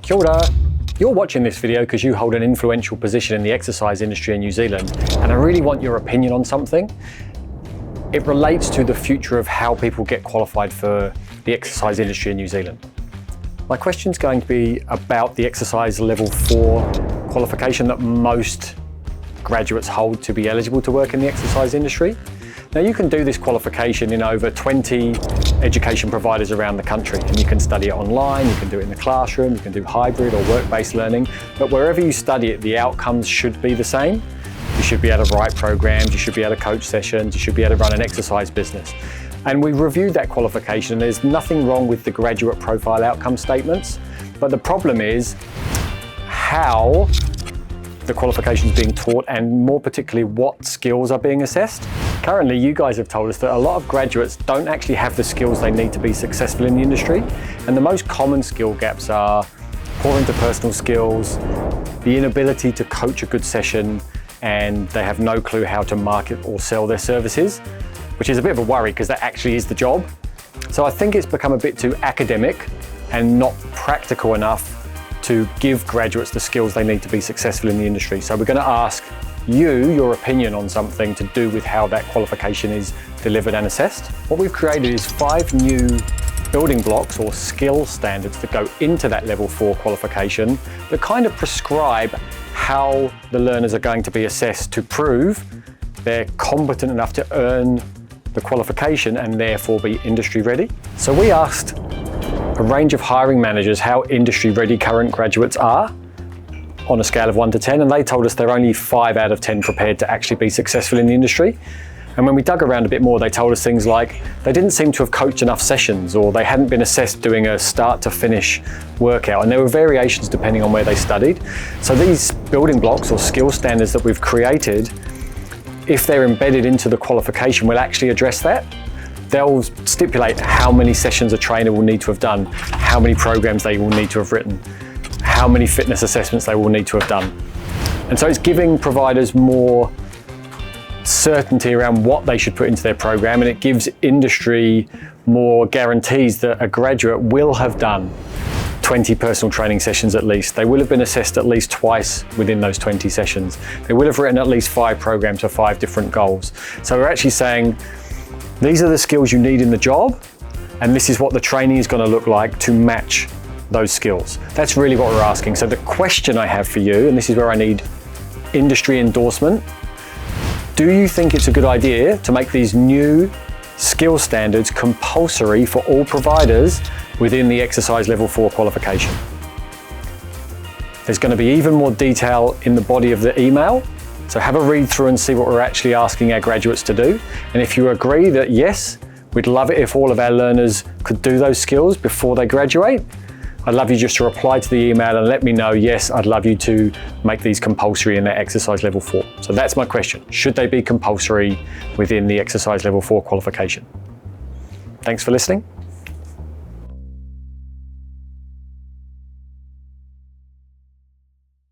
Kia ora. You're watching this video because you hold an influential position in the exercise industry in New Zealand, and I really want your opinion on something. It relates to the future of how people get qualified for the exercise industry in New Zealand. My question is going to be about the exercise level 4 qualification that most graduates hold to be eligible to work in the exercise industry. Now, you can do this qualification in over 20 education providers around the country, and you can study it online, you can do it in the classroom, you can do hybrid or work-based learning, but wherever you study it, the outcomes should be the same. You should be able to write programs, you should be able to coach sessions, you should be able to run an exercise business. And we reviewed that qualification, and there's nothing wrong with the graduate profile outcome statements, but the problem is how the qualification is being taught, and more particularly what skills are being assessed. Currently, you guys have told us that a lot of graduates don't actually have the skills they need to be successful in the industry, and the most common skill gaps are poor interpersonal skills, the inability to coach a good session, and they have no clue how to market or sell their services, which is a bit of a worry because that actually is the job. So I think it's become a bit too academic and not practical enough to give graduates the skills they need to be successful in the industry. So we're going to ask you your opinion on something to do with how that qualification is delivered and assessed. What we've created is 5 new building blocks or skill standards that go into that level 4 qualification that kind of prescribe how the learners are going to be assessed to prove they're competent enough to earn the qualification and therefore be industry ready. So we asked a range of hiring managers how industry ready current graduates are on a scale of 1 to 10, and they told us they're only 5 out of 10 prepared to actually be successful in the industry. And when we dug around a bit more, they told us things like they didn't seem to have coached enough sessions, or they hadn't been assessed doing a start to finish workout, and there were variations depending on where they studied. So these building blocks or skill standards that we've created, if they're embedded into the qualification, will actually address that. They'll stipulate how many sessions a trainer will need to have done, how many programs they will need to have written, how many fitness assessments they will need to have done. And so it's giving providers more certainty around what they should put into their program, and it gives industry more guarantees that a graduate will have done 20 personal training sessions at least. They will have been assessed at least twice within those 20 sessions. They will have written at least 5 programs for 5 different goals. So we're actually saying, these are the skills you need in the job, and this is what the training is going to look like to match those skills. That's really what we're asking. So the question I have for you, and this is where I need industry endorsement, do you think it's a good idea to make these new skill standards compulsory for all providers within the exercise level 4 qualification? There's going to be even more detail in the body of the email. So have a read through and see what we're actually asking our graduates to do. And if you agree that yes, we'd love it if all of our learners could do those skills before they graduate, I'd love you just to reply to the email and let me know, yes, I'd love you to make these compulsory in their exercise level 4. So that's my question. Should they be compulsory within the exercise level 4 qualification? Thanks for listening.